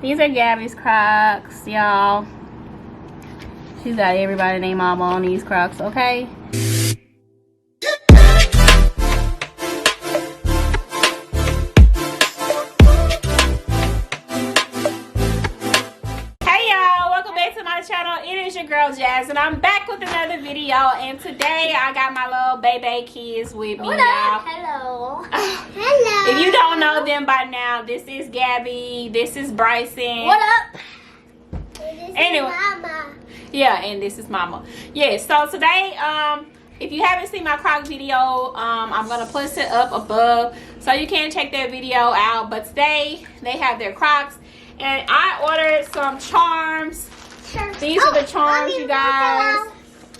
These are Gabby's Crocs, y'all. She's got everybody named Mama on these Crocs, okay? It is your girl Jazz, and I'm back with another video. And today I got my little baby kids with me, y'all. Hello. Hello. If you don't know them by now, this is Gabby. This is Bryson. What up? Anyway, Mama. Yeah, and this is Mama. Yeah. So today, if you haven't seen my Crocs video, I'm gonna post it up above so you can check that video out. But today they have their Crocs, and I ordered some charms. These are the charms, you guys.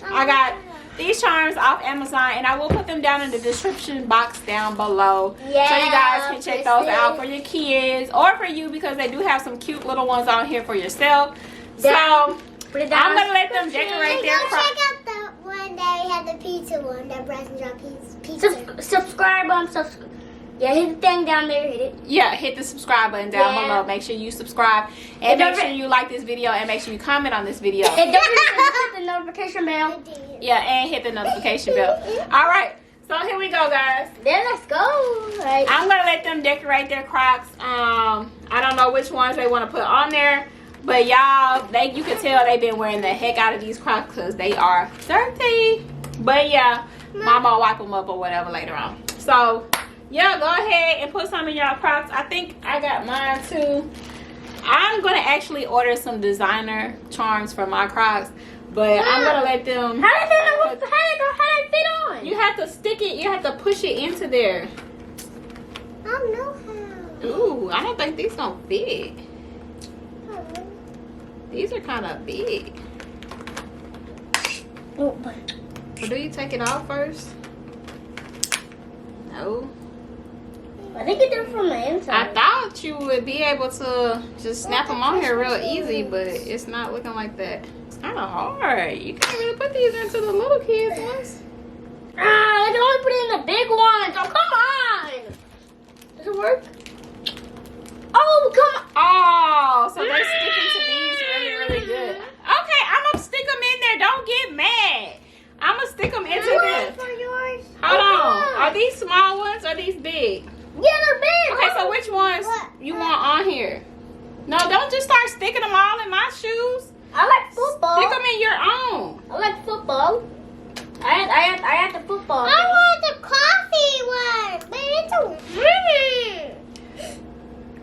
I got these charms off Amazon, and I will put them down in the description box down below. Yeah, so you guys can check those out for your kids or for you, because they do have some cute little ones on here for yourself. So I'm gonna let them decorate their Crocs. Check out the one that had the pizza one, that Bryson dropped pizza. Subscribe. Yeah, hit the thing down there, hit it. Yeah, hit the subscribe button down below. Make sure you subscribe, and make sure you like this video, and make sure you comment on this video. And don't forget to hit the notification bell. Yeah, and hit the notification bell. Alright, so here we go, guys. Then let's go. Right. I'm going to let them decorate their Crocs. I don't know which ones they want to put on there, but y'all, you can tell they've been wearing the heck out of these Crocs because they are dirty. But yeah, Mama will wipe them up or whatever later on. So yeah, go ahead and put some of y'all Crocs. I think I got mine too. I'm gonna actually order some designer charms for my Crocs, but I'm gonna let them. How do they fit on? You have to stick it. You have to push it into there. I don't know how. Ooh, I don't think these gonna fit. These are kind of big. Oh, Or do you take it off first? No. I think it's from the inside. I thought you would be able to just snap them on here real easy, but it's not looking like that. It's kind of hard. You can't really put these into the little kids ones. I can only put it in the big ones. Oh, come on. Does it work? Oh, come on. Oh, so they're sticking to these really, really good. Okay, I'm going to stick them in there. Don't get mad. I'm going to stick them into there. For yours. Hold on. Are these small ones or are these big? Yeah, they're big. Okay, so which ones you want on here? No, don't just start sticking them all in my shoes. I like football. Stick them in your own. I like football. I had the football. I want the coffee one. Man, it's really.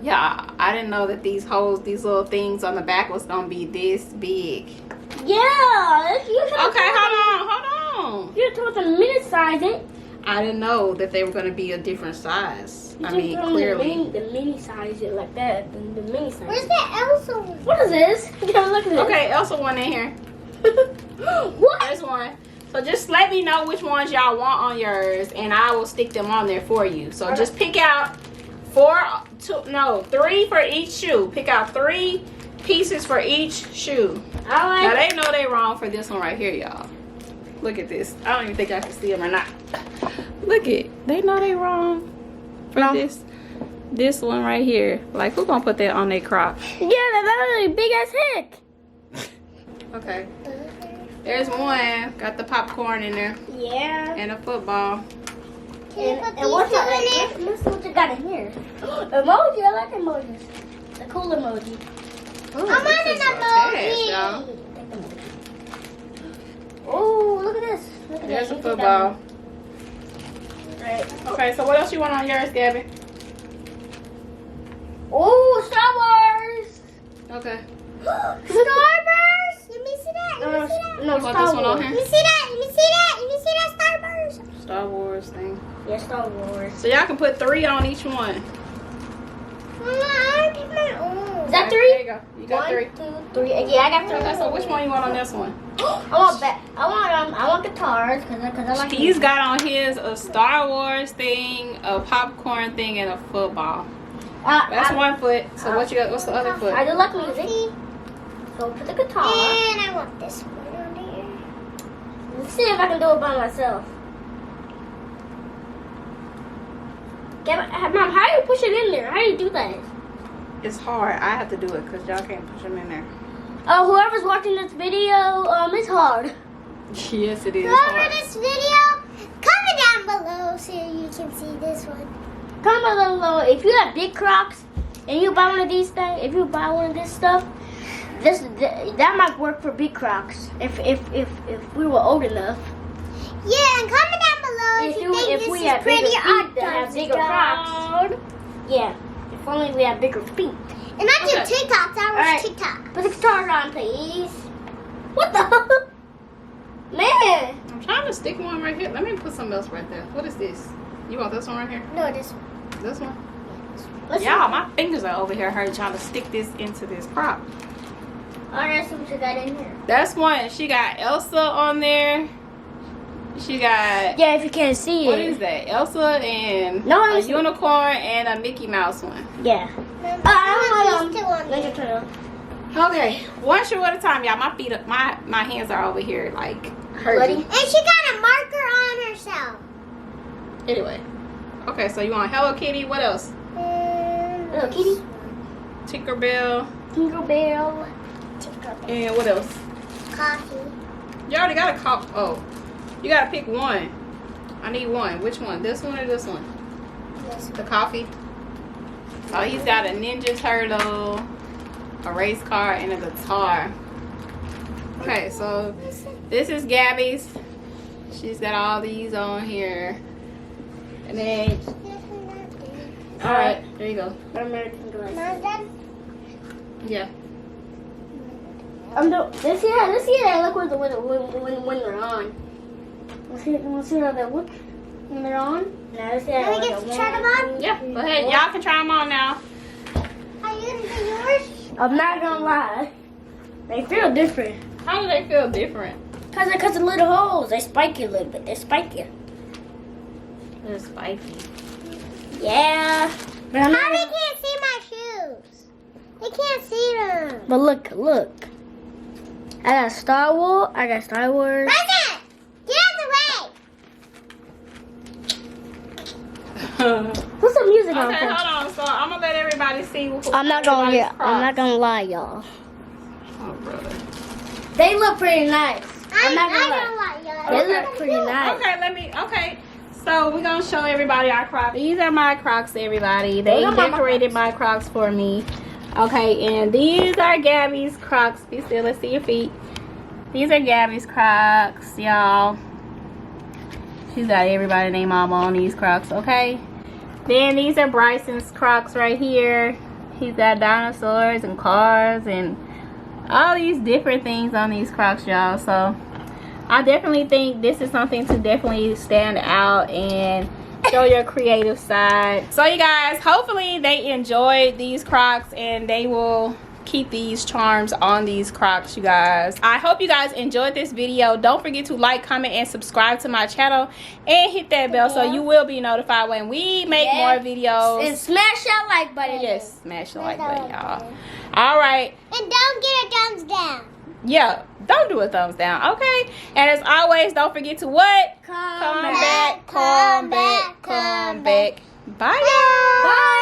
Yeah, I didn't know that these holes, these little things on the back was gonna be this big. Yeah. Okay, hold on. You're supposed to mini size it. I didn't know that they were gonna be a different size. I mean, clearly. The mini size it like that. The mini size. Where's the Elsa one? What is this? Look at this. Okay, Elsa one in here. What? There's one. So just let me know which ones y'all want on yours, and I will stick them on there for you. So just pick out 3 for each shoe. Pick out 3 pieces for each shoe. Now they know they wrong for this one right here, y'all. Look at this. I don't even think I can see them or not. Look it. They know they wrong for this one right here. Like, who gonna put that on their Crocs? Yeah, that's really big as heck. Okay. There's one. Got the popcorn in there. Yeah. And a football. And what's what you got in here? Emoji. I like emojis. The cool emoji. Ooh, I'm on an emoji. y'all. Oh, look at this. Look at There's that. a football. Right. Okay, so what else you want on yours, Gabby? Oh, Star Wars. Okay. Starburst. Let me see that. Let me see that. No, You want Star this one on Wars. here? Let me see that. Let me see that. Let me see that Starburst. Star Wars thing. Yeah, Star Wars. So y'all can put 3 on each one. Mama, I pick my own. Is that There 3? you go. You got 3. 1, 2, 3. Yeah, I got 3. Okay, so which one you want on this one? I want guitars because I like. He's got on his a Star Wars thing, a popcorn thing, and a football. That's one foot. So what you got? What's the other foot? I do like music. So put the guitar. And I want this one on there. Let's see if I can do it by myself. Mom, how do you push it in there? How do you do that? It's hard. I have to do it because y'all can't push them in there. Whoever's watching this video, it's hard. Yes, it is Whoever hard. this video, comment down below so you can see this one. Comment down below if you have big Crocs and you buy one of these things. If you buy one of this stuff, that might work for big Crocs. If we were old enough. Yeah, and comment down below if you think this is pretty or have bigger Crocs. Yeah, if only we have bigger feet. And I do Okay. TikToks. I watch Alright. TikTok. Put the guitar on, please. What the? Man. I'm trying to stick one right here. Let me put something else right there. What is this? You want this one right here? No, this one. This one? Let's Y'all, my fingers are over here hurting trying to stick this into this Croc. Oh, that's what you got in here. That's one. She got Elsa on there. She got, Yeah, if you can't see it. what is that? Elsa and No, a it's- unicorn and a Mickey Mouse one. Yeah. I I want these two on Let there. me turn it on. Okay, one shoe at a time, y'all. My feet, my hands are over here like Bloody? hurting. And she got a marker on herself. Anyway, okay, so you want Hello Kitty? What else? Hello, kitty. Tinkerbell Tinkerbell. and what else? Coffee. You already got a cup. Oh, you gotta pick one. I need one. Which one? This one or this one? This The coffee. Oh, he's got a Ninja Turtle, a race car, and a guitar. Okay, so this is Gabby's. She's got all these on here. And then, all right, there you go. American Girl. Mom's done? Yeah. Let's see that look when they're on. Let's see how they look when they're on. Now let's see how Let me get to try them on. Yeah, go ahead. Y'all can try them on now. Are you gonna do yours? I'm not gonna lie. They feel different. How do they feel different? Cause of little holes. They spike you a little bit. They spike you. They're spiky. Yeah. But I'm How not they gonna- can't see my shoes? They can't see them. But look. I got Star Wars. Present! Get out the way! Put some music on. Okay, First. hold on. So I'm gonna let everybody see. I'm not gonna lie, y'all. Oh, brother. They look pretty nice. I'm not gonna I lie. don't like y'all. They look pretty nice. Okay, so we're gonna show everybody our Crocs. These are my Crocs, everybody. They Those are my decorated my Crocs for me. Okay, and these are Gabby's Crocs. Be still, let's see your feet. These are Gabby's Crocs, y'all. She's got everybody named Mama on these Crocs, okay? Then these are Bryson's Crocs right here. He's got dinosaurs and cars and all these different things on these Crocs, y'all. So I definitely think this is something to definitely stand out and show your creative side. So you guys, hopefully they enjoyed these Crocs and they will keep these charms on these Crocs, you guys. I hope you guys enjoyed this video. Don't forget to like, comment, and subscribe to my channel and hit that bell so you will be notified when we make more videos. And smash that like button. Yes, smash the like button, y'all. All right. And don't get a thumbs down. Yeah, don't do a thumbs down, okay? And as always, don't forget to what? Come Come back. back. Bye, y'all. Bye.